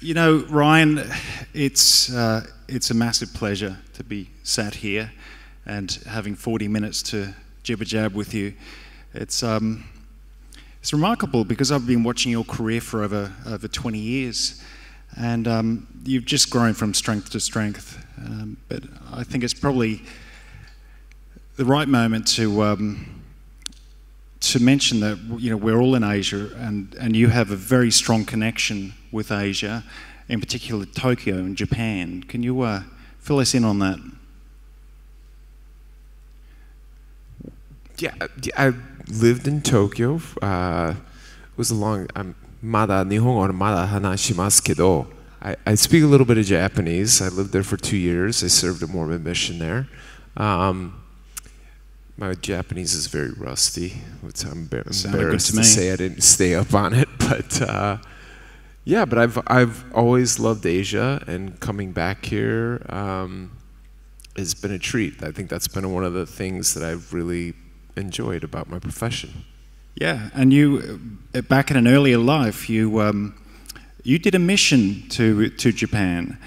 You know, Ryan, it's a massive pleasure to be sat here and having 40 minutes to jibber-jab with you. It's remarkable because I've been watching your career for over 20 years, and you've just grown from strength to strength. But I think it's probably the right moment to mention that, you know, we're all in Asia, and you have a very strong connection with Asia, in particular Tokyo and Japan. Can you fill us in on that? Yeah, I lived in Tokyo. It was a long. まだ日本語はまだ話しますけど, I speak a little bit of Japanese. I lived there for 2 years. I served a Mormon mission there. My Japanese is very rusty, which I'm embarrassed to say. I didn't stay up on it, but yeah. But I've always loved Asia, and coming back here has been a treat. I think that's been one of the things that I've really enjoyed about my profession. Yeah, and you, back in an earlier life, you did a mission to Japan,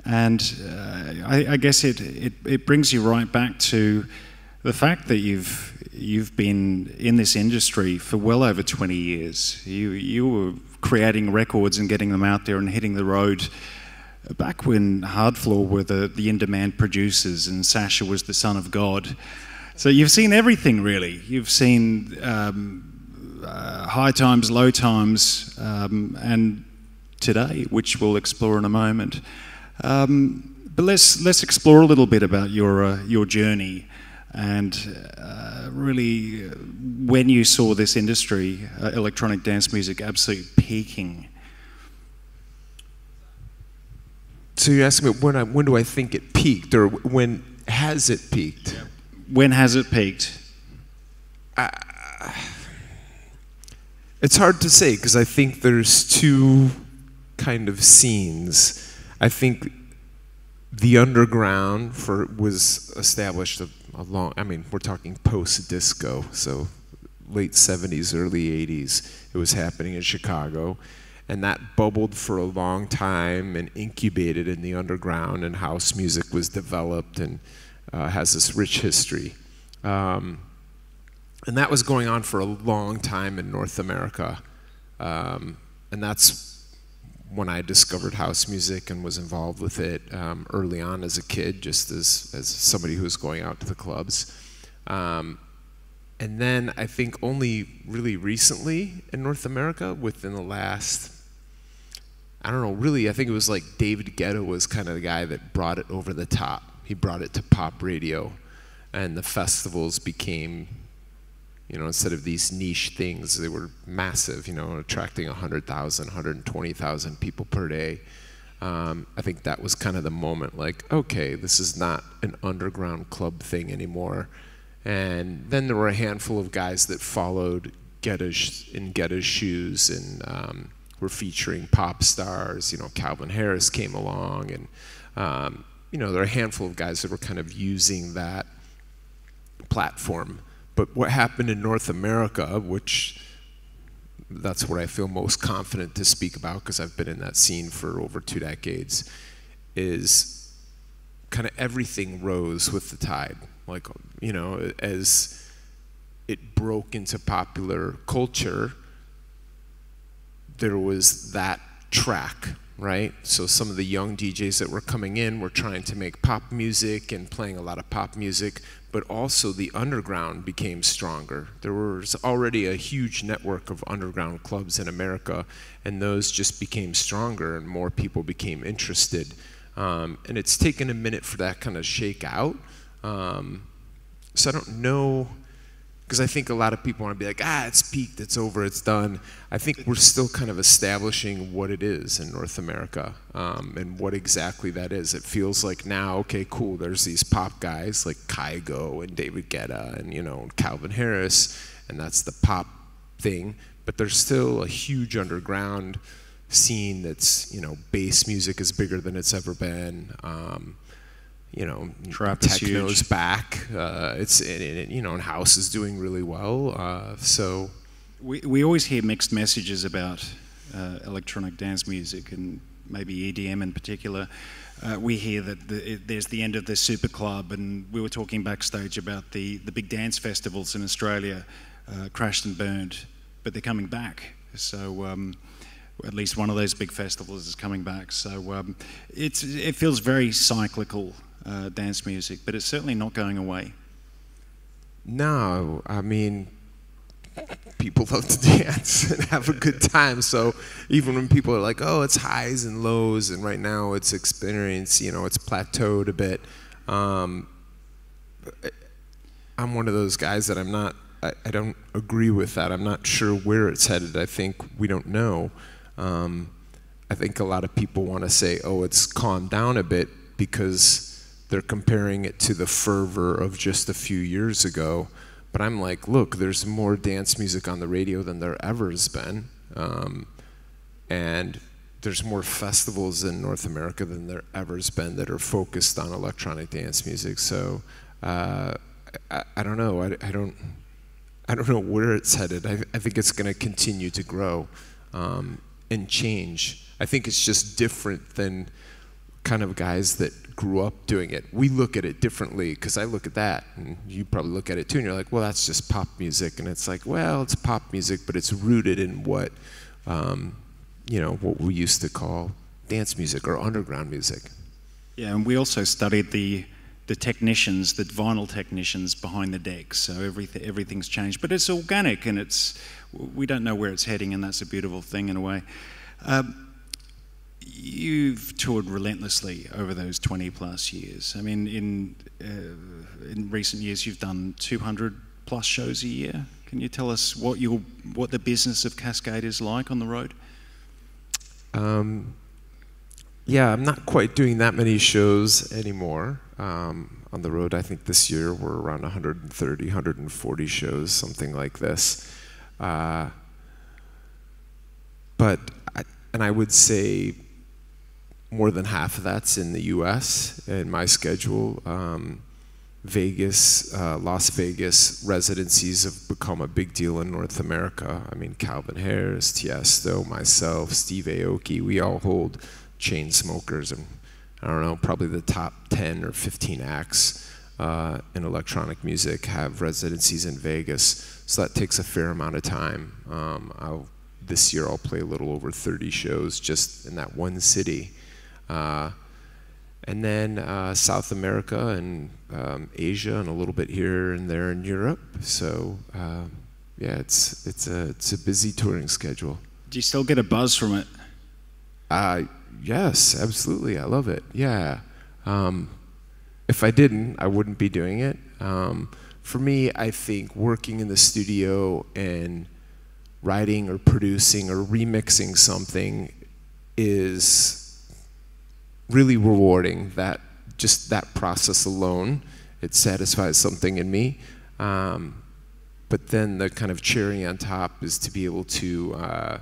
and I guess it brings you right back to the fact that you've been in this industry for well over 20 years. You were creating records and getting them out there and hitting the road back when Hardfloor were the in-demand producers and Sasha was the son of God. So you've seen everything, really. You've seen high times, low times, and today, which we'll explore in a moment. But let's explore a little bit about your journey and really when you saw this industry, electronic dance music, absolutely peaking. So you're asking me when do I think it peaked, or when has it peaked? Yeah. When has it peaked? It's hard to say because I think there's two kind of scenes. I think the underground was established a long. I mean, we're talking post-disco, so late 70s, early 80s. It was happening in Chicago, and that bubbled for a long time and incubated in the underground, and house music was developed and has this rich history. And that was going on for a long time in North America. And that's when I discovered house music and was involved with it early on as a kid, just as somebody who was going out to the clubs. And then I think only really recently in North America, within the last, I don't know, really, I think it was like David Guetta was kind of the guy that brought it over the top. He brought it to pop radio, and the festivals became, you know, instead of these niche things, they were massive, you know, attracting 100,000, 120,000 people per day. I think that was kind of the moment, like, okay, this is not an underground club thing anymore. And then there were a handful of guys that followed in Guetta's shoes and were featuring pop stars. You know, Calvin Harris came along, and you know, there are a handful of guys that were kind of using that platform. But what happened in North America, which that's where I feel most confident to speak about because I've been in that scene for over 2 decades, is kind of everything rose with the tide. Like, you know, as it broke into popular culture, there was that track, right? So some of the young DJs that were coming in were trying to make pop music and playing a lot of pop music, but also the underground became stronger. There was already a huge network of underground clubs in America, and those just became stronger and more people became interested. And it's taken a minute for that kind of shake out. So I don't know, because I think a lot of people want to be like, it's peaked, it's over, it's done. I think we're still kind of establishing what it is in North America and what exactly that is. It feels like now, okay, cool, there's these pop guys like Kygo and David Guetta and, you know, Calvin Harris, and that's the pop thing. But there's still a huge underground scene that's, you know, bass music is bigger than it's ever been. You know, techno's back. You know, and house is doing really well. So we always hear mixed messages about electronic dance music, and maybe EDM in particular, we hear that there's the end of the super club, and we were talking backstage about the big dance festivals in Australia crashed and burned, but they're coming back. So at least one of those big festivals is coming back. So it feels very cyclical, dance music, but it's certainly not going away. No, I mean, people love to dance and have a good time. So even when people are like, oh, it's highs and lows, and right now it's experience, you know, it's plateaued a bit. I'm one of those guys that I don't agree with that. I'm not sure where it's headed. I think we don't know. I think a lot of people want to say, oh, it's calmed down a bit because they're comparing it to the fervor of just a few years ago. But I'm like, look, there's more dance music on the radio than there ever has been. And there's more festivals in North America than there ever has been that are focused on electronic dance music. So I don't know. I don't know where it's headed. I think it's going to continue to grow and change. I think it's just different than kind of guys that grew up doing it. We look at it differently, because I look at that, and you probably look at it too, and you're like, well, that's just pop music. And it's like, well, it's pop music, but it's rooted in what, you know, what we used to call dance music or underground music. Yeah, and we also studied the technicians, the vinyl technicians behind the decks. So everything's changed, but it's organic, and we don't know where it's heading, and that's a beautiful thing in a way. You've toured relentlessly over those 20 plus years. I mean, in recent years, you've done 200 plus shows a year. Can you tell us what the business of Cascade is like on the road? Yeah, I'm not quite doing that many shows anymore on the road. I think this year we're around 130, 140 shows, something like this. But I would say more than half of that's in the U.S. in my schedule. Vegas, Las Vegas residencies have become a big deal in North America. I mean, Calvin Harris, Tiesto, myself, Steve Aoki, we all hold Chainsmokers, and I don't know, probably the top 10 or 15 acts in electronic music have residencies in Vegas. So that takes a fair amount of time. This year I'll play a little over 30 shows just in that one city. And then South America and Asia, and a little bit here and there in Europe. So yeah, it's a busy touring schedule. Do you still get a buzz from it? Yes, absolutely. I love it. Yeah. If I didn't, I wouldn't be doing it. For me, I think working in the studio and writing or producing or remixing something is really rewarding. Just that process alone, it satisfies something in me. But then the kind of cherry on top is to be able to,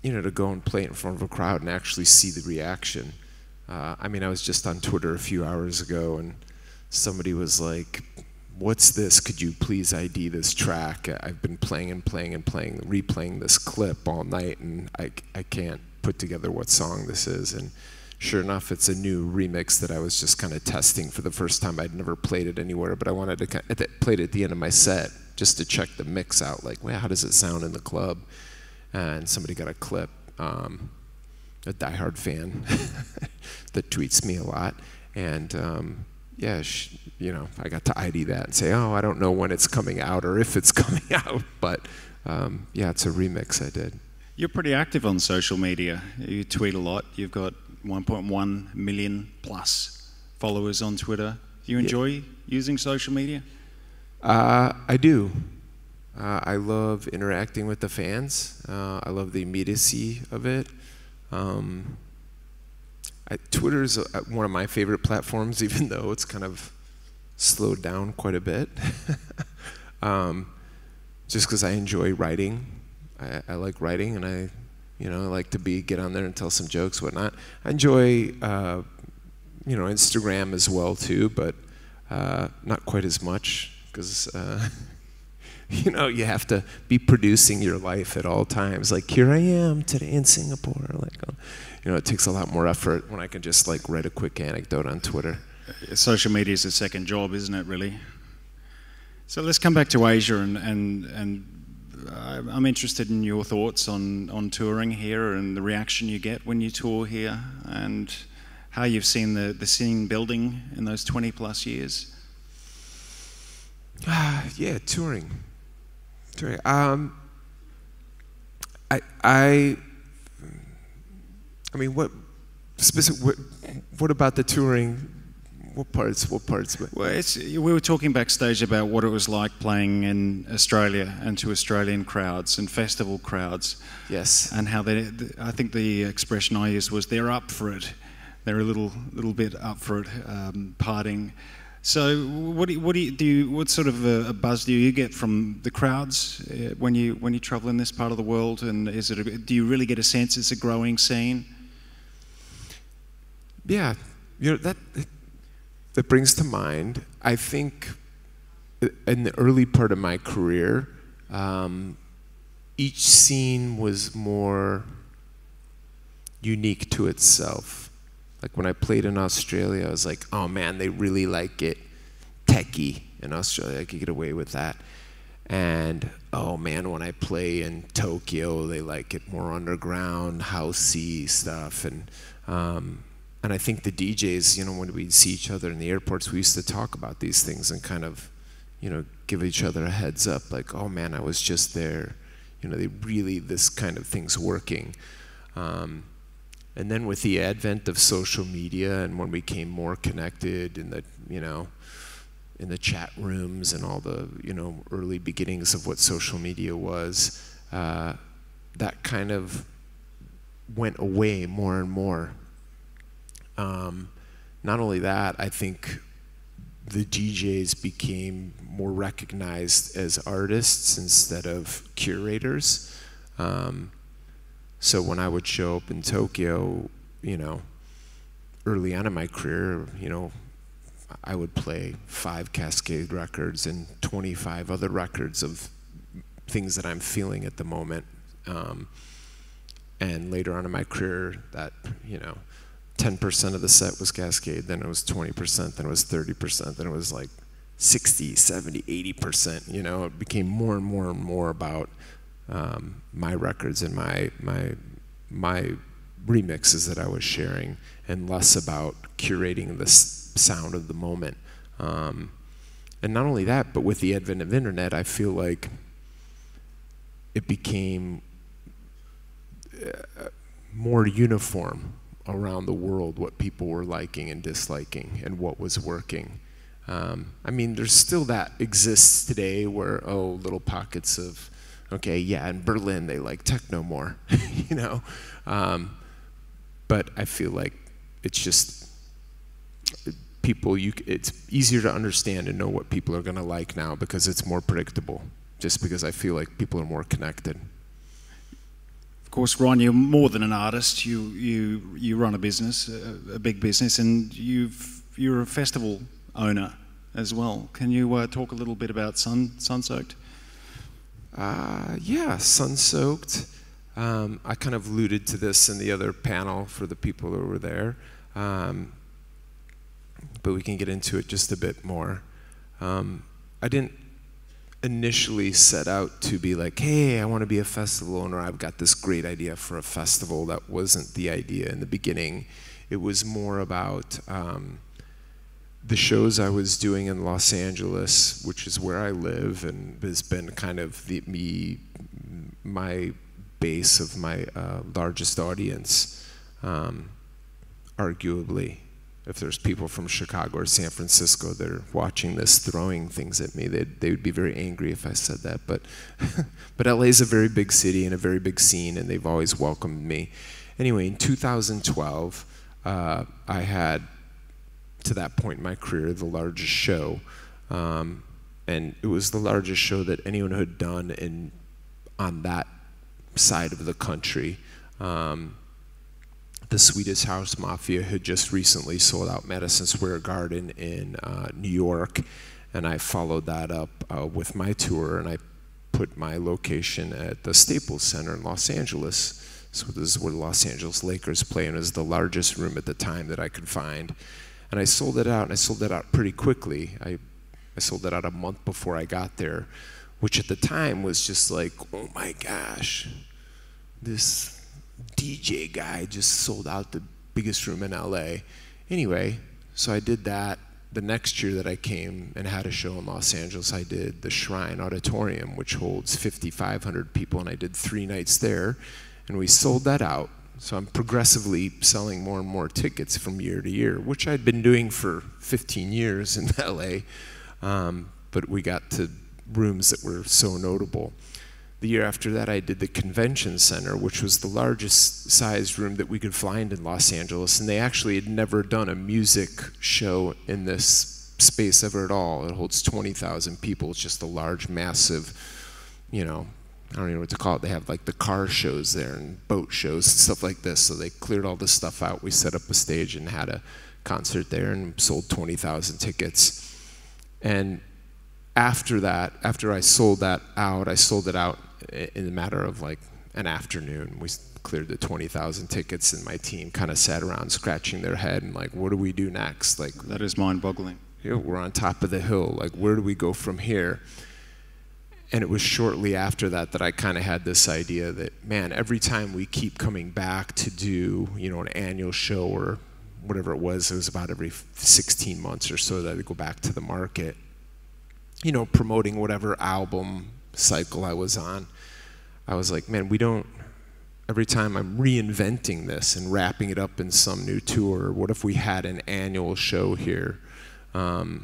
you know, to go and play it in front of a crowd and actually see the reaction. I mean, I was just on Twitter a few hours ago, and somebody was like, what's this? Could you please ID this track? I've been playing and playing and playing, replaying this clip all night, and I can't put together what song this is. And sure enough, it's a new remix that I was just kind of testing for the first time. I'd never played it anywhere, but I wanted to play it at the end of my set just to check the mix out. Like, well, how does it sound in the club? And somebody got a clip, a diehard fan that tweets me a lot. And yeah, you know, I got to ID that and say, oh, I don't know when it's coming out or if it's coming out. But yeah, it's a remix I did. You're pretty active on social media. You tweet a lot. You've got 1.1 million plus followers on Twitter. Do you enjoy using social media? I do. I love interacting with the fans. I love the immediacy of it. Twitter's one of my favorite platforms, even though it's kind of slowed down quite a bit. Just because I enjoy writing. I like writing, and I like to get on there and tell some jokes, whatnot. I enjoy, Instagram as well too, but not quite as much, because You know, you have to be producing your life at all times. Like, here I am today in Singapore. Like, you know, it takes a lot more effort when I can just like write a quick anecdote on Twitter. Social media is a second job, isn't it, really? So let's come back to Asia, and I'm interested in your thoughts on touring here and the reaction you get when you tour here, and how you've seen the scene building in those 20 plus years. Yeah, touring. I mean, what about the touring? What parts? Well, we were talking backstage about what it was like playing in Australia and to Australian crowds and festival crowds. Yes. And how I think the expression I used was they're up for it. They're a little bit up for it, partying. So what sort of a buzz do you get from the crowds when you travel in this part of the world? And do you really get a sense it's a growing scene? Yeah, you know, that brings to mind, I think in the early part of my career, each scene was more unique to itself. Like when I played in Australia, I was like, oh man, they really like it techie in Australia. I could get away with that. And oh man, when I play in Tokyo, they like it more underground, housey stuff. And I think the DJs, you know, when we'd see each other in the airports, we used to talk about these things and kind of, you know, give each other a heads up, like, oh man, I was just there. You know, this kind of thing's working. And then with the advent of social media and when we became more connected in the, you know, in the chat rooms and all the, you know, early beginnings of what social media was, that kind of went away more and more. Not only that, I think the DJs became more recognized as artists instead of curators. So when I would show up in Tokyo, you know, early on in my career, you know, I would play 5 Cascade records and 25 other records of things that I'm feeling at the moment. And later on in my career, that, you know, 10% of the set was Cascade, then it was 20%, then it was 30%, then it was like 60, 70, 80%, you know. It became more and more and more about my records and my remixes that I was sharing, and less about curating the sound of the moment. And not only that, but with the advent of internet, I feel like it became more uniform around the world what people were liking and disliking and what was working. I mean, there's still that exists today where, oh, little pockets of, okay, yeah, in Berlin they like techno more, you know. But I feel like it's just people, it's easier to understand and know what people are gonna like now because it's more predictable, just because I feel like people are more connected. Of course, Ron, you're more than an artist. You run a business, a big business, and you're a festival owner as well. Can you talk a little bit about Sunsoaked? Yeah, Sunsoaked. I kind of alluded to this in the other panel for the people who were there, but we can get into it just a bit more. I didn't initially set out to be like, hey, I want to be a festival owner. I've got this great idea for a festival. That wasn't the idea in the beginning. It was more about the shows I was doing in Los Angeles, which is where I live and has been kind of my base of my largest audience, arguably. If there's people from Chicago or San Francisco that are watching this throwing things at me, they would be very angry if I said that. But LA is a very big city and a very big scene, and they've always welcomed me. Anyway, in 2012, I had, to that point in my career, the largest show. And it was the largest show that anyone had done on that side of the country. The Swedish House Mafia had just recently sold out Madison Square Garden in New York, and I followed that up with my tour, and I put my location at the Staples Center in Los Angeles. So this is where the Los Angeles Lakers play, and it was the largest room at the time that I could find. And I sold it out, and I sold it out pretty quickly. I sold it out a month before I got there, which at the time was just like, oh my gosh, this DJ guy just sold out the biggest room in LA. Anyway, so I did that. The next year that I came and had a show in Los Angeles, I did the Shrine Auditorium, which holds 5,500 people, and I did 3 nights there, and we sold that out. So I'm progressively selling more and more tickets from year to year, which I'd been doing for 15 years in LA, but we got to rooms that were so notable. The year after that, I did the Convention Center, which was the largest sized room that we could find in Los Angeles, and they actually had never done a music show in this space ever at all. It holds 20,000 people. It's just a large, massive, you know, I don't even know what to call it. They have like the car shows there and boat shows and stuff like this. So they cleared all this stuff out. We set up a stage and had a concert there and sold 20,000 tickets. And after that, after I sold that out, I sold it out in a matter of like an afternoon. We cleared the 20,000 tickets, and my team kind of sat around scratching their head and like, what do we do next? Like, That is mind-boggling. You know, we're on top of the hill. Like, where do we go from here? And it was shortly after that that I kind of had this idea that, man, every time we keep coming back to do, you know, an annual show or whatever it was about every 16 months or so that I would go back to the market, you know, promoting whatever album cycle I was on. I was like, man, every time I'm reinventing this and wrapping it up in some new tour, what if we had an annual show here, you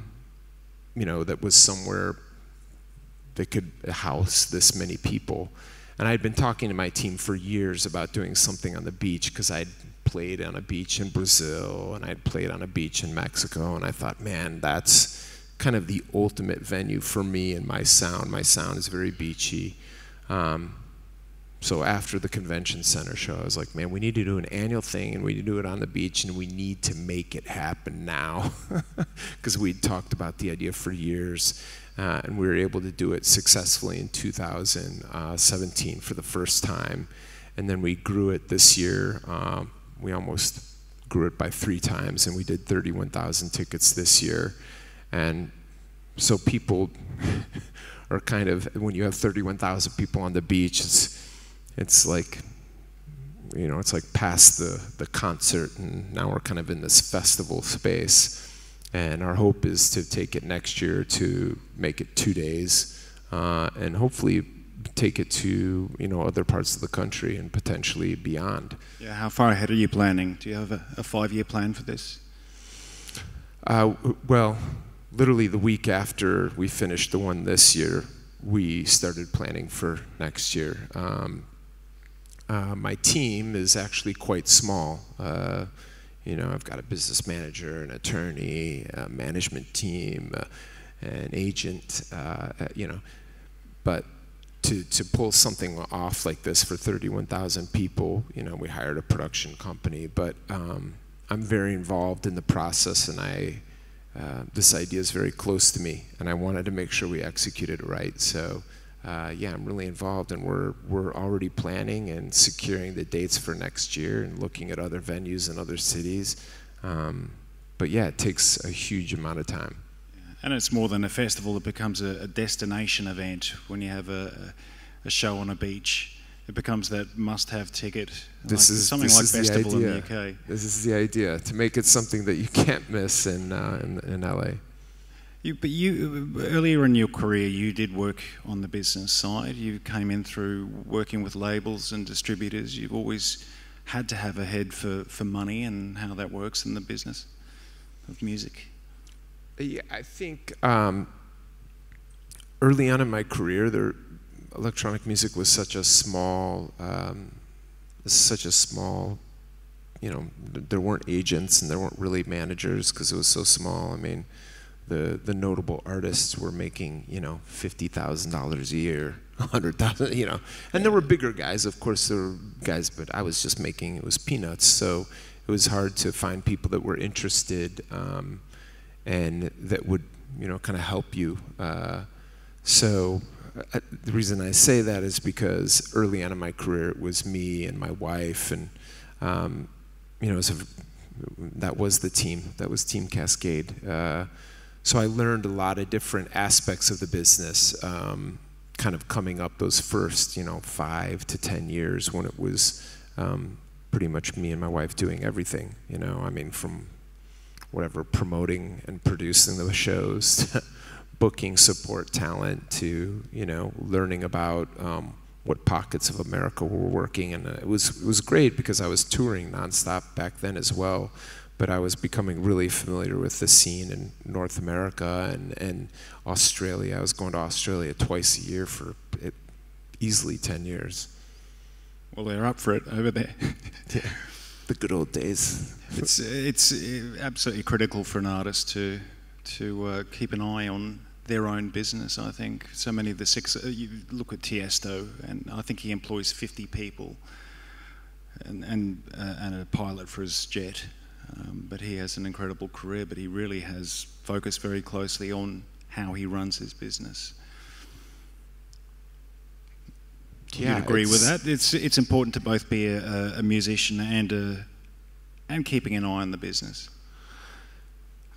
know, that was somewhere that could house this many people. And I'd been talking to my team for years about doing something on the beach, because I'd played on a beach in Brazil and I'd played on a beach in Mexico, and I thought, man, that's kind of the ultimate venue for me and my sound. My sound is very beachy. So after the Convention Center show, I was like, man, we need to do an annual thing, and we need to do it on the beach, and we need to make it happen now. Because we'd talked about the idea for years, and we were able to do it successfully in 2017 for the first time. And then we grew it this year. We almost grew it by 3 times, and we did 31,000 tickets this year. And so people are kind of, when you have 31,000 people on the beach, it's like, you know, it's like past the concert, and now we're kind of in this festival space. And our hope is to take it next year to make it 2 days, and hopefully take it to, you know, other parts of the country and potentially beyond. Yeah, how far ahead are you planning? Do you have a 5-year plan for this? Well, literally the week after we finished the one this year, we started planning for next year. My team is actually quite small. You know, I've got a business manager, an attorney, a management team, an agent, you know. But to pull something off like this for 31,000 people, you know, we hired a production company. But I'm very involved in the process, and this idea is very close to me, and I wanted to make sure we executed it right. So yeah, I'm really involved, and we're already planning and securing the dates for next year and looking at other venues in other cities. But yeah, it takes a huge amount of time. And it's more than a festival, it becomes a destination event. When you have a show on a beach, it becomes that must-have ticket. This is something like festival in the UK. This is the idea, to make it something that you can't miss in LA. But you, earlier in your career, you did work on the business side. You came in through working with labels and distributors. You've always had to have a head for money and how that works in the business of music. Yeah, I think early on in my career, electronic music was such a small, you know, there weren't agents and there weren't really managers because it was so small. I mean, the notable artists were making, you know, $50,000 a year, 100,000, you know, and there were bigger guys, of course there were guys, but I was just making, it was peanuts, so it was hard to find people that were interested and that would, you know, kind of help you. So the reason I say that is because early on in my career, it was me and my wife, and that was the team. That was Team Cascade. So I learned a lot of different aspects of the business, kind of coming up those first, 5 to 10 years when it was pretty much me and my wife doing everything. From whatever, promoting and producing those shows, to booking support talent, to learning about what pockets of America were working. And it was great because I was touring nonstop back then as well. But I was becoming really familiar with the scene in North America and Australia. I was going to Australia twice a year for easily 10 years. Well, they're up for it over there. Yeah, the good old days. It's absolutely critical for an artist to keep an eye on their own business. I think so many of the you look at Tiesto, and I think he employs 50 people and a pilot for his jet. But he has an incredible career, but he really has focused very closely on how he runs his business. Do you agree with that? It's important to both be a musician and keeping an eye on the business.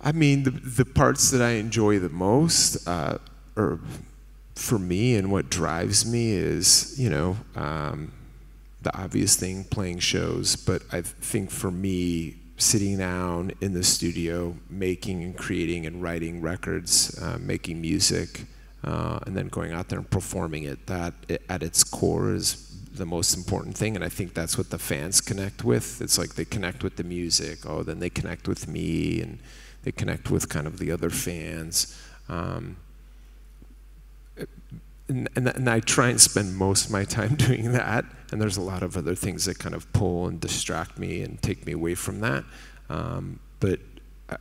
I mean, the parts that I enjoy the most, or for me, and what drives me is, the obvious thing, playing shows. But I think for me, sitting down in the studio, making and creating and writing records, making music, and then going out there and performing it, that at its core is the most important thing. And I think that's what the fans connect with. It's like they connect with the music, then they connect with me, and they connect with kind of the other fans. And I try and spend most of my time doing that, and there's a lot of other things that kind of pull and distract me and take me away from that. But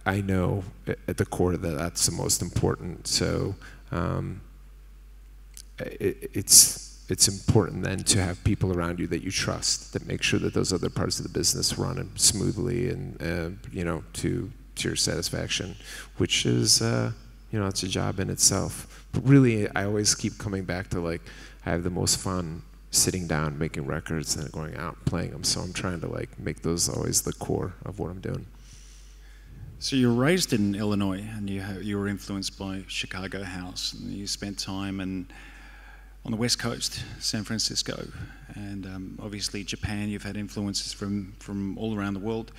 I know at the core that that's the most important. So it's important then to have people around you that you trust, that make sure that those other parts of the business run smoothly and to your satisfaction, which is it's a job in itself. But really, I always keep coming back to, I have the most fun sitting down, making records, and then going out and playing them. So I'm trying to make those always the core of what I'm doing. So you were raised in Illinois, and you were influenced by Chicago house, and you spent time on the West Coast, San Francisco, and obviously Japan. You've had influences from all around the world.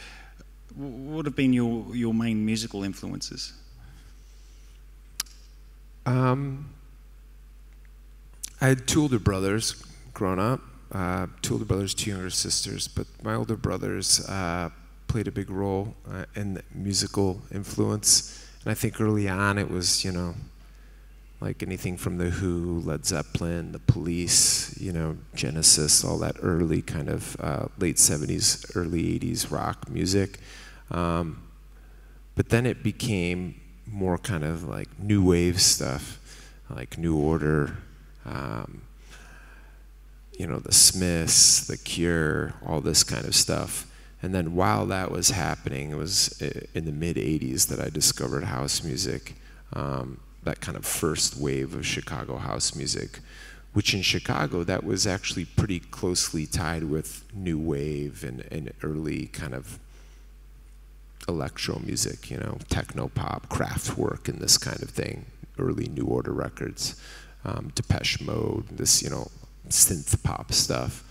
What have been your main musical influences? I had 2 older brothers growing up, 2 older brothers, 2 younger sisters, but my older brothers played a big role in the musical influence. And I think early on it was, like anything from The Who, Led Zeppelin, The Police, Genesis, all that early kind of late 70s, early 80s rock music. But then it became more kind of like new wave stuff, like New Order, the Smiths, The Cure, all this kind of stuff. And then while that was happening, it was in the mid-'80s that I discovered house music, that kind of first wave of Chicago house music, which in Chicago, that was actually pretty closely tied with new wave and early kind of electro music, techno pop, Kraftwerk, and this kind of thing, early New Order records, Depeche Mode, this, synth pop stuff.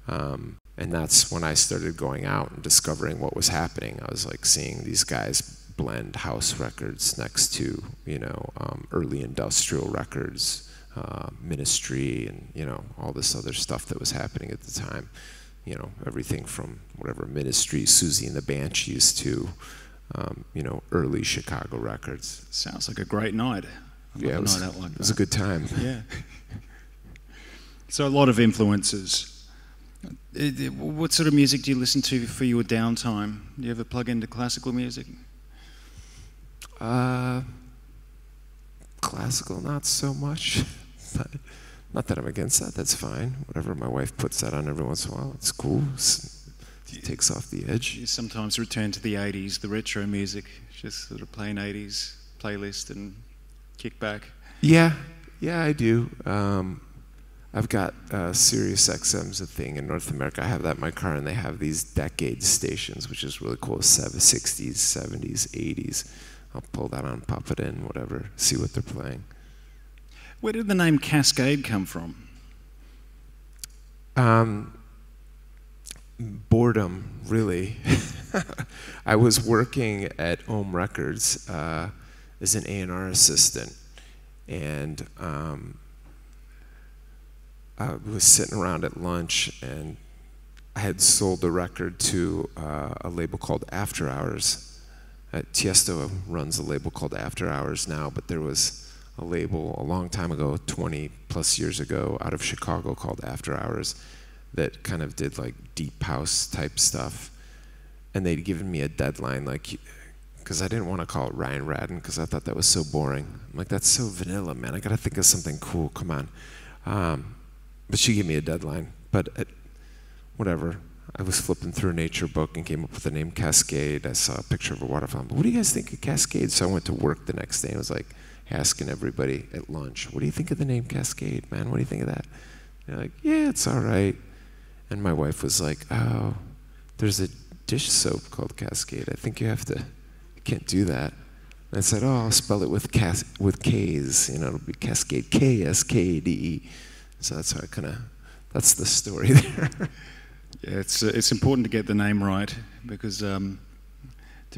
And that's when I started going out and discovering what was happening. I was seeing these guys blend house records next to, early industrial records, Ministry, and, all this other stuff that was happening at the time. Everything from whatever Ministry, Susie and the Banshees to, early Chicago records. Sounds like a great night. It was a good time. Yeah. So a lot of influences. What sort of music do you listen to for your downtime? Do you ever plug into classical music? Classical, not so much. But not that I'm against that. That's fine. Whatever my wife puts that on every once in a while, it's cool. It takes off the edge. You sometimes return to the 80s, the retro music, just sort of plain 80s playlist and kick back. Yeah, Yeah, I do. I've got Sirius XM's a thing in North America. I have that in my car, and they have these decade stations, which is really cool. 60s, 70s, 80s. I'll pull that on, pop it in, whatever, see what they're playing. Where did the name Cascade come from? Boredom, really. I was working at Ohm Records as an A&R assistant, and I was sitting around at lunch, and I had sold a record to a label called After Hours. Tiesto runs a label called After Hours now, but there was a label a long time ago, 20 plus years ago, out of Chicago called After Hours, that kind of did like deep house type stuff. And they'd given me a deadline, like, because I didn't want to call it Ryan Radden, because I thought that was so boring. I'm like, that's so vanilla, man. I got to think of something cool, come on. But she gave me a deadline. But whatever. I was flipping through a nature book and came up with the name Cascade. I saw a picture of a waterfall. But what do you guys think of Cascade? So I went to work the next day and was like asking everybody at lunch, what do you think of the name Cascade, man? What do you think of that? And they're like, yeah, it's all right. And my wife was like, oh, there's a dish soap called Cascade. I think you can't do that. And I said, oh, I'll spell it with K's. You know, it'll be Cascade, K-S-K-A-D-E. So that's how that's the story there. Yeah, it's important to get the name right, because to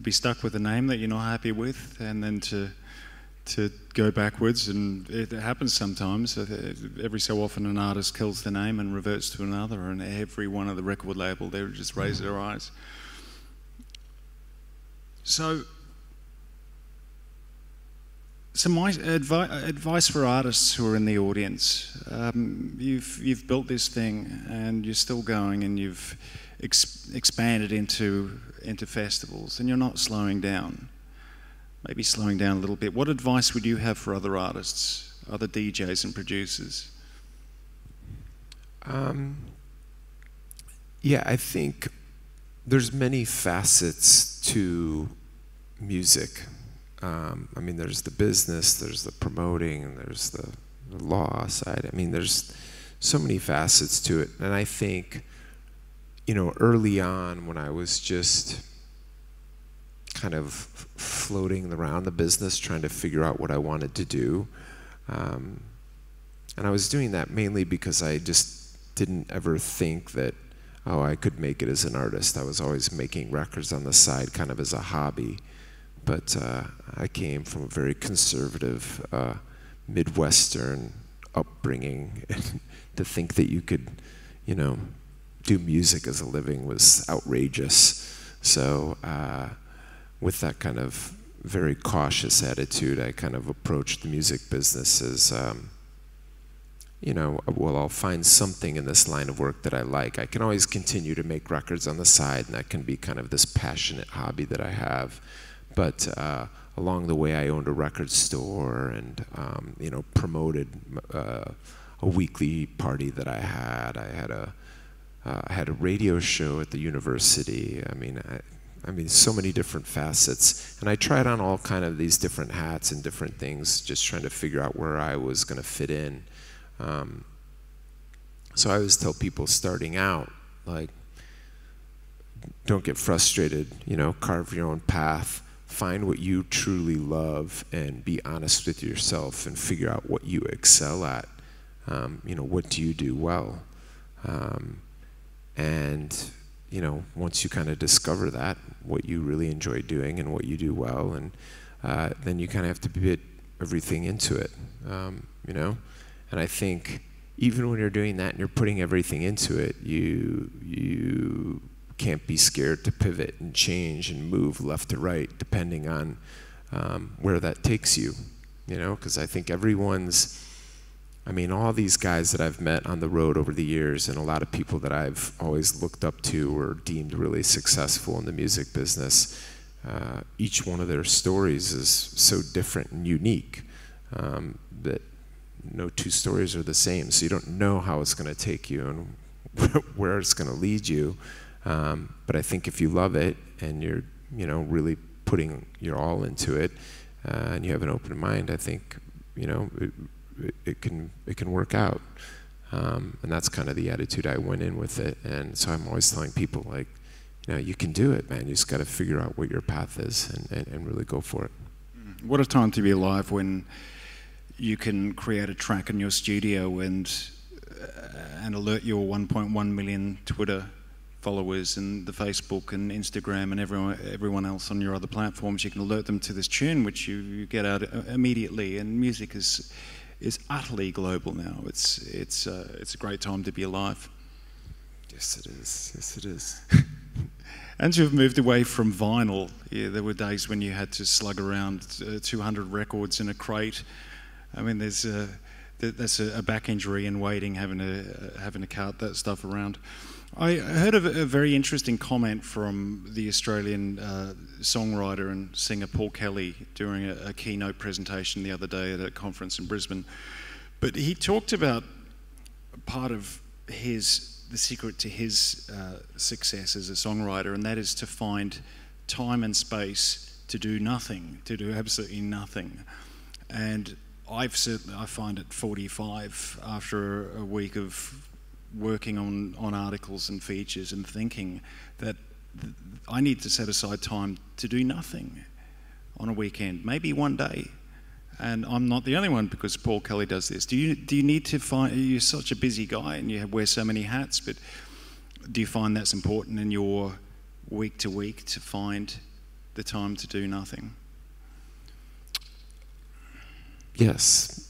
be stuck with a name that you're not happy with, and then to go backwards, and it happens sometimes. Every so often an artist kills the name and reverts to another, and every one of the record label, they would just raise their eyes. So, some advice for artists who are in the audience. You've built this thing, and you're still going, and you've expanded into festivals, and you're not slowing down. Maybe slowing down a little bit. What advice would you have for other artists, other DJs and producers? Yeah, I think there's many facets to music. I mean, there's the business, there's the promoting, there's the law side. I mean, there's so many facets to it. And I think, you know, early on when I was just kind of floating around the business, trying to figure out what I wanted to do, and I was doing that mainly because I just didn't ever think that, oh, I could make it as an artist. I was always making records on the side kind of as a hobby. But I came from a very conservative Midwestern upbringing. To think that you could, you know, do music as a living was outrageous. So with that kind of very cautious attitude, I kind of approached the music business as, you know, well, I'll find something in this line of work that I like. I can always continue to make records on the side, and that can be kind of this passionate hobby that I have. But along the way, I owned a record store, and you know, promoted a weekly party that I had. I had a radio show at the university. I mean, so many different facets, and I tried on all kind of these different hats and different things, just trying to figure out where I was going to fit in. So I always tell people starting out, like, don't get frustrated. You know, carve your own path. Find what you truly love and be honest with yourself and figure out what you excel at. You know, what do you do well? And, you know, once you kind of discover that, what you really enjoy doing and what you do well, and then you kind of have to put everything into it, you know? And I think even when you're doing that and you're putting everything into it, you can't be scared to pivot and change and move left to right depending on where that takes you, you know, because I think I mean, all these guys that I've met on the road over the years, and a lot of people that I've always looked up to or deemed really successful in the music business, each one of their stories is so different and unique that no two stories are the same, so you don't know how it's going to take you and where it's going to lead you. But I think if you love it and you're, you know, really putting your all into it, and you have an open mind, I think, you know, it can work out. And that's kind of the attitude I went in with it. And so I'm always telling people, like, you know, you can do it, man. You just got to figure out what your path is and really go for it. What a time to be alive when you can create a track in your studio and alert your 1.1 million Twitter followers and the Facebook and Instagram and everyone else on your other platforms. You can alert them to this tune, which you get out immediately. And music is utterly global now. It's a great time to be alive. Yes, it is. Yes, it is. And you've moved away from vinyl. Yeah, there were days when you had to slug around 200 records in a crate. I mean, that's a back injury in waiting, having to cart that stuff around. I heard of a very interesting comment from the Australian songwriter and singer Paul Kelly during a keynote presentation the other day at a conference in Brisbane. But he talked about part of the secret to his success as a songwriter, and that is to find time and space to do nothing, to do absolutely nothing. And I find at 45, after a week of working on articles and features and thinking, that I need to set aside time to do nothing on a weekend, maybe one day. And I'm not the only one, because Paul Kelly does this. Do you need to find, you're such a busy guy and you wear so many hats, but do you find that's important in your week to week to find the time to do nothing? Yes.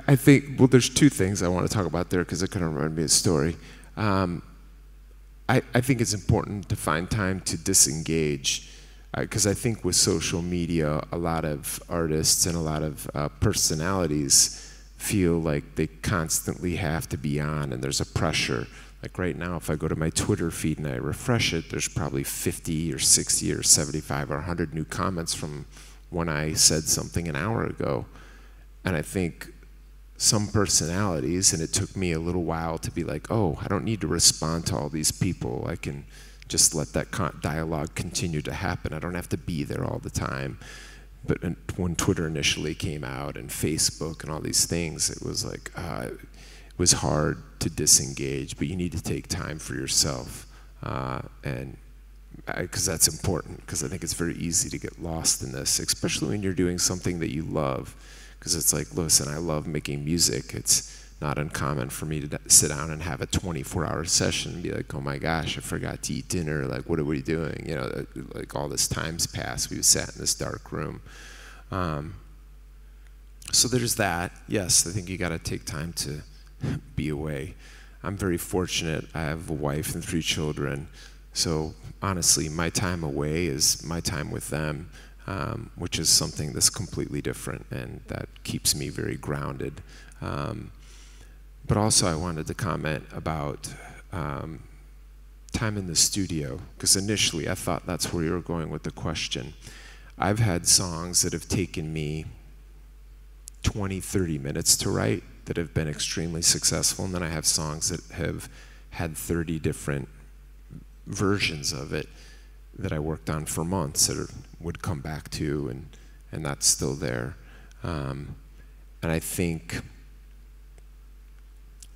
I think, well, there's two things I want to talk about there because it kind of reminded me of a story. I think it's important to find time to disengage, because I think with social media, a lot of artists and a lot of personalities feel like they constantly have to be on, and there's a pressure. Like right now, if I go to my Twitter feed and I refresh it, there's probably 50 or 60 or 75 or 100 new comments from when I said something an hour ago. And I think some personalities, and it took me a little while to be like, oh, I don't need to respond to all these people. I can just let that dialogue continue to happen. I don't have to be there all the time. But when Twitter initially came out and Facebook and all these things, it was like, it was hard to disengage, but you need to take time for yourself. Because that's important, because I think it's very easy to get lost in this, especially when you're doing something that you love. Because it's like, listen, I love making music. It's not uncommon for me to sit down and have a 24-hour session and be like, oh my gosh, I forgot to eat dinner. Like, what are we doing? You know, like all this time's passed. We sat in this dark room. So there's that. Yes, I think you got to take time to be away. I'm very fortunate. I have a wife and 3 children. So honestly, my time away is my time with them. Which is something that's completely different, and that keeps me very grounded. But also I wanted to comment about time in the studio, because initially I thought that's where you were going with the question. I've had songs that have taken me 20, 30 minutes to write that have been extremely successful, and then I have songs that have had 30 different versions of it that I worked on for months that would come back to, and that's still there. And I think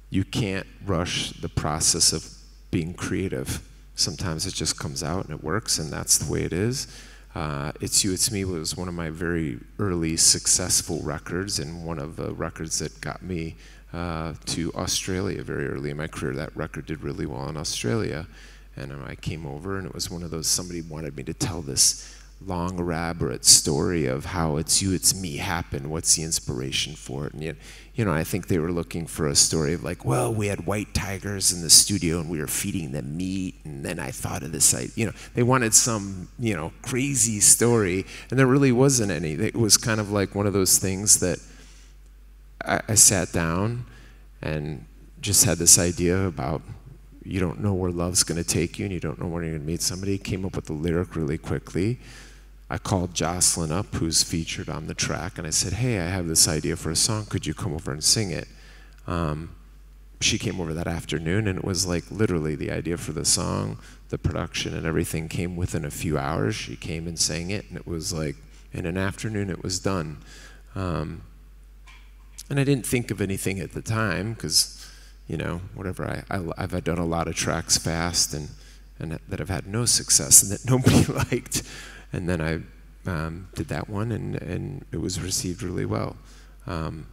you can't rush the process of being creative. Sometimes it just comes out and it works, and that's the way it is. It's You, It's Me was one of my very early successful records, and one of the records that got me to Australia very early in my career. That record did really well in Australia. And I came over, and it was one of those, somebody wanted me to tell this long, elaborate story of how It's You, It's Me happened. What's the inspiration for it? And yet, you know, I think they were looking for a story of like, well, we had white tigers in the studio, and we were feeding them meat, and then I thought of this, you know, they wanted some, you know, crazy story, and there really wasn't any. It was kind of like one of those things that I sat down and just had this idea about, you don't know where love's going to take you, and you don't know when you're going to meet somebody. Came up with the lyric really quickly. I called Jocelyn up, who's featured on the track, and I said, hey, I have this idea for a song. Could you come over and sing it? She came over that afternoon, and it was like literally the idea for the song, the production, and everything came within a few hours. She came and sang it, and it was like in an afternoon it was done. And And I didn't think of anything at the time because, you know, whatever, I've done a lot of tracks fast and that have had no success and that nobody liked. And then I did that one and it was received really well.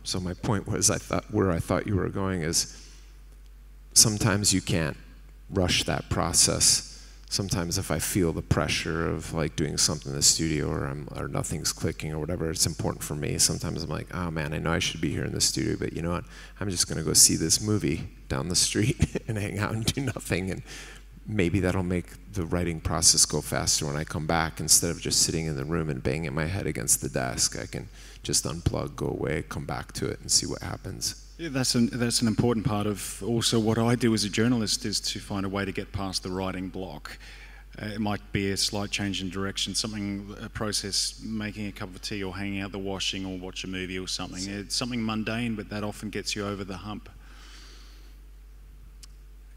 So my point was, where I thought you were going is sometimes you can't rush that process. Sometimes if I feel the pressure of like doing something in the studio or nothing's clicking or whatever, it's important for me. Sometimes I'm like, oh man, I know I should be here in the studio, but you know what? I'm just gonna go see this movie down the street and hang out and do nothing, and maybe that'll make the writing process go faster when I come back. Instead of just sitting in the room and banging my head against the desk, I can just unplug, go away, come back to it and see what happens. Yeah, that's an important part of also what I do as a journalist, is to find a way to get past the writing block. It might be a slight change in direction, a process, making a cup of tea or hanging out the washing or watch a movie or something. It's something mundane, but that often gets you over the hump.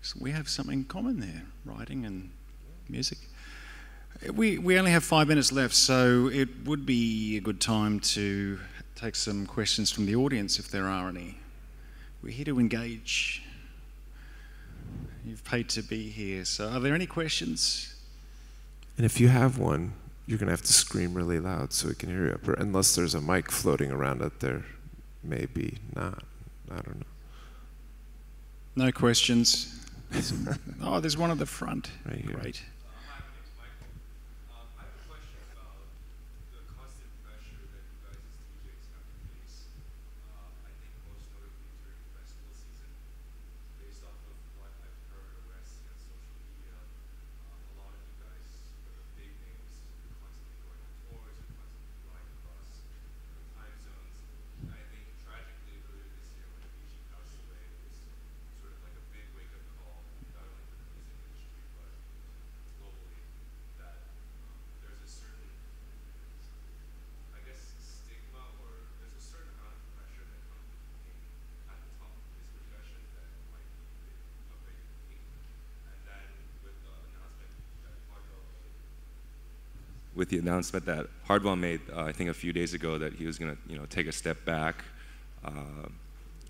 So we have something in common there, writing and music. We only have 5 minutes left, so it would be a good time to take some questions from the audience if there are any. We're here to engage. You've paid to be here, so are there any questions? And if you have one, you're going to have to scream really loud so we can hear you. Unless there's a mic floating around out there, maybe not. I don't know. No questions? Oh, there's one at the front. Right here. Great. With the announcement that Hardwell made, I think a few days ago, that he was going to, take a step back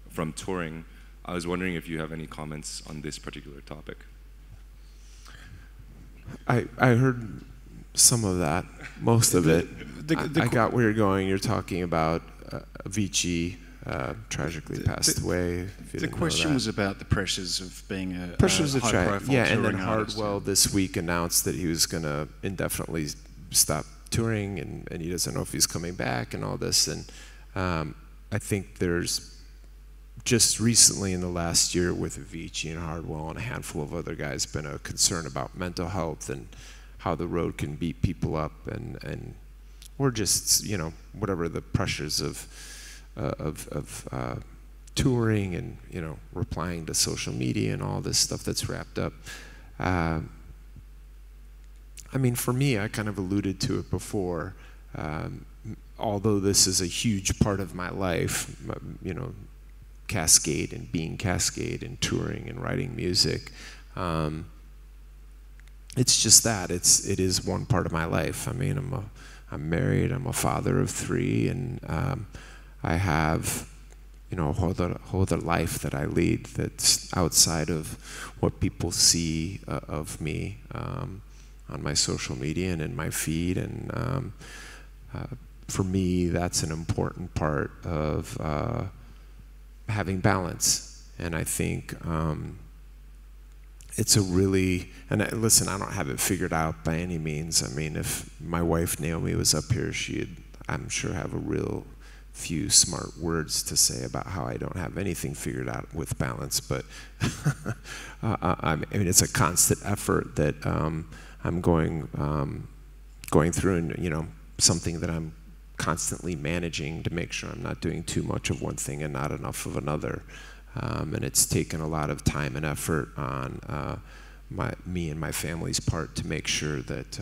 from touring, I was wondering if you have any comments on this particular topic. I heard some of that, most of it. I got where you're going. You're talking about Avicii tragically passed away. The question was about the pressures of being a pressures of high-profile yeah, and then touring artist. Hardwell this week announced that he was going to indefinitely stop touring, and he doesn't know if he's coming back and all this. And I think there's just recently in the last year with Avicii and Hardwell and a handful of other guys been a concern about mental health and how the road can beat people up, and or just whatever the pressures of touring and replying to social media and all this stuff that's wrapped up. I mean, for me, I kind of alluded to it before. Although this is a huge part of my life, Cascade and being Cascade and touring and writing music. It's just that it is one part of my life. I mean, I'm married. I'm a father of 3, and I have a whole other life that I lead that's outside of what people see of me on my social media and in my feed. And for me, that's an important part of having balance. And I think it's a really, listen, I don't have it figured out by any means. I mean, if my wife Naomi was up here, she'd, I'm sure, have a real few smart words to say about how I don't have anything figured out with balance. But I mean, it's a constant effort that I'm going through, and something that I'm constantly managing to make sure I'm not doing too much of one thing and not enough of another. And it's taken a lot of time and effort on me and my family's part to make sure that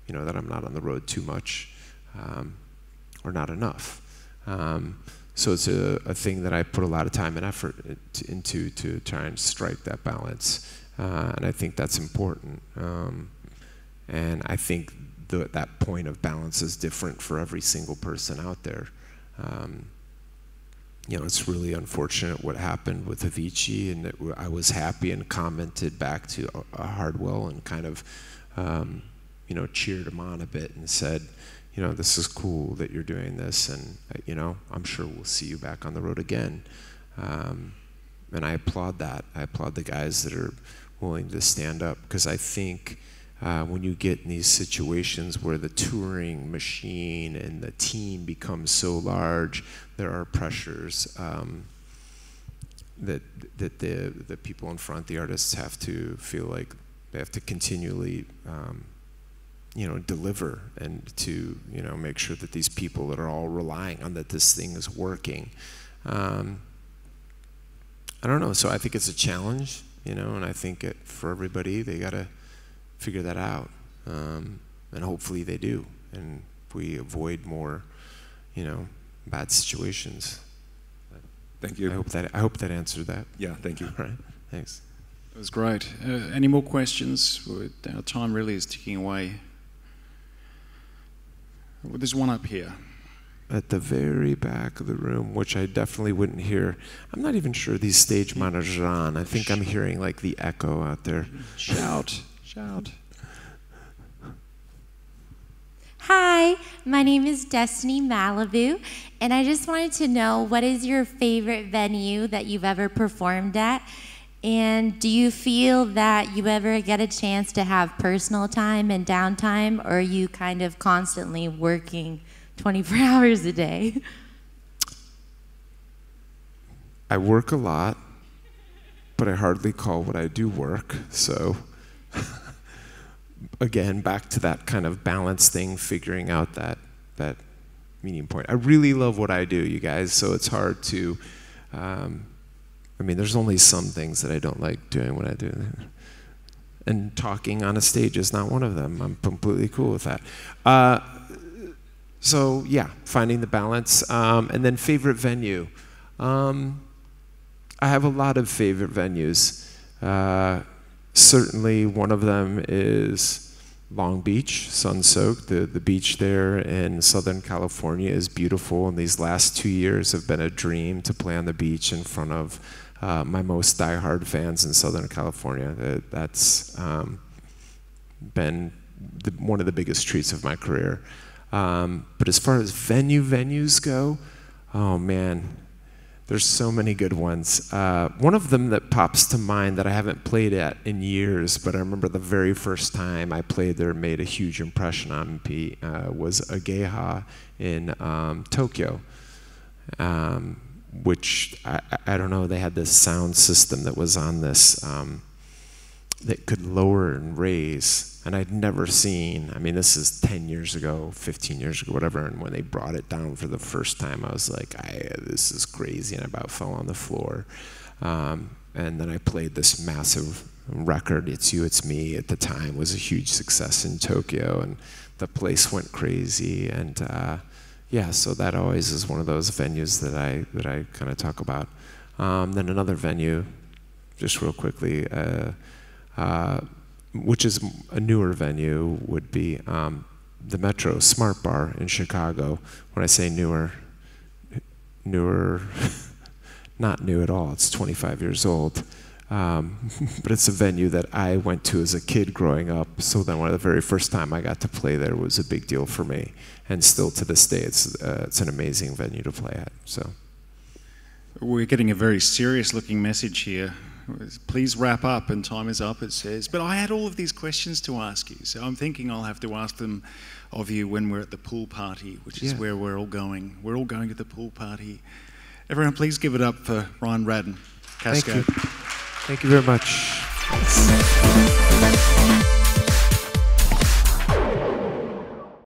that I'm not on the road too much or not enough. So it's a thing that I put a lot of time and effort into to try and strike that balance, and I think that's important. And I think that point of balance is different for every single person out there. you know, it's really unfortunate what happened with Avicii, and that I was happy and commented back to Hardwell and kind of, you know, cheered him on a bit and said, you know, this is cool that you're doing this, and, you know, I'm sure we'll see you back on the road again. And I applaud that. I applaud the guys that are willing to stand up, because I think when you get in these situations where the touring machine and the team becomes so large, there are pressures that the people in front, the artists, have to feel like they have to continually you know, deliver, and to, you know, make sure that these people that are all relying on that this thing is working. I don't know, so I think it's a challenge, you know, and I think for everybody, they gotta figure that out, and hopefully they do, and we avoid more, you know, bad situations. Thank you. I hope that answered that. Yeah, thank you. All right, thanks. It was great. Any more questions? Our time really is ticking away. Well, there's one up here. At the very back of the room, which I definitely wouldn't hear. I'm not even sure these stage monitors are on. I think I'm hearing like the echo out there. Shout, shout. Hi, my name is Destiny Malibu, and I just wanted to know, what is your favorite venue that you've ever performed at? And do you feel that you ever get a chance to have personal time and downtime, or are you kind of constantly working 24 hours a day? I work a lot, but I hardly call what I do work. So again, back to that kind of balance thing, figuring out that meeting point. I really love what I do, you guys, so it's hard to, I mean, there's only some things that I don't like doing what I do. And talking on a stage is not one of them. I'm completely cool with that. So yeah, finding the balance. And then favorite venue. I have a lot of favorite venues. Certainly one of them is Long Beach, Sunsoaked. The beach there in Southern California is beautiful, and these last 2 years have been a dream to play on the beach in front of my most diehard fans in Southern California. That's been one of the biggest treats of my career. But as far as venues go, oh man, there's so many good ones. One of them that pops to mind that I haven't played at in years, but I remember the very first time I played there, made a huge impression on me, was Ageha in Tokyo. Which, I don't know, they had this sound system that was on this, that could lower and raise, and I'd never seen, I mean, this is 10 years ago, 15 years ago, whatever, and when they brought it down for the first time, I was like, this is crazy, and I about fell on the floor. And then I played this massive record, It's You, It's Me, at the time, was a huge success in Tokyo, and the place went crazy, and yeah, so that always is one of those venues that I kind of talk about. Then another venue, just real quickly, which is a newer venue, would be the Metro Smart Bar in Chicago. When I say newer, not new at all. It's 25 years old. But it's a venue that I went to as a kid growing up, so then one of the very first time I got to play there was a big deal for me, and still to this day it's an amazing venue to play at. So we're getting a very serious looking message here. Please wrap up, and time is up, it says. But I had all of these questions to ask you, so I'm thinking I'll have to ask them of you when we're at the pool party, which is where we're all going. We're all going to the pool party. Everyone, please give it up for Ryan Radden, Cascade. Thank you very much. Thanks.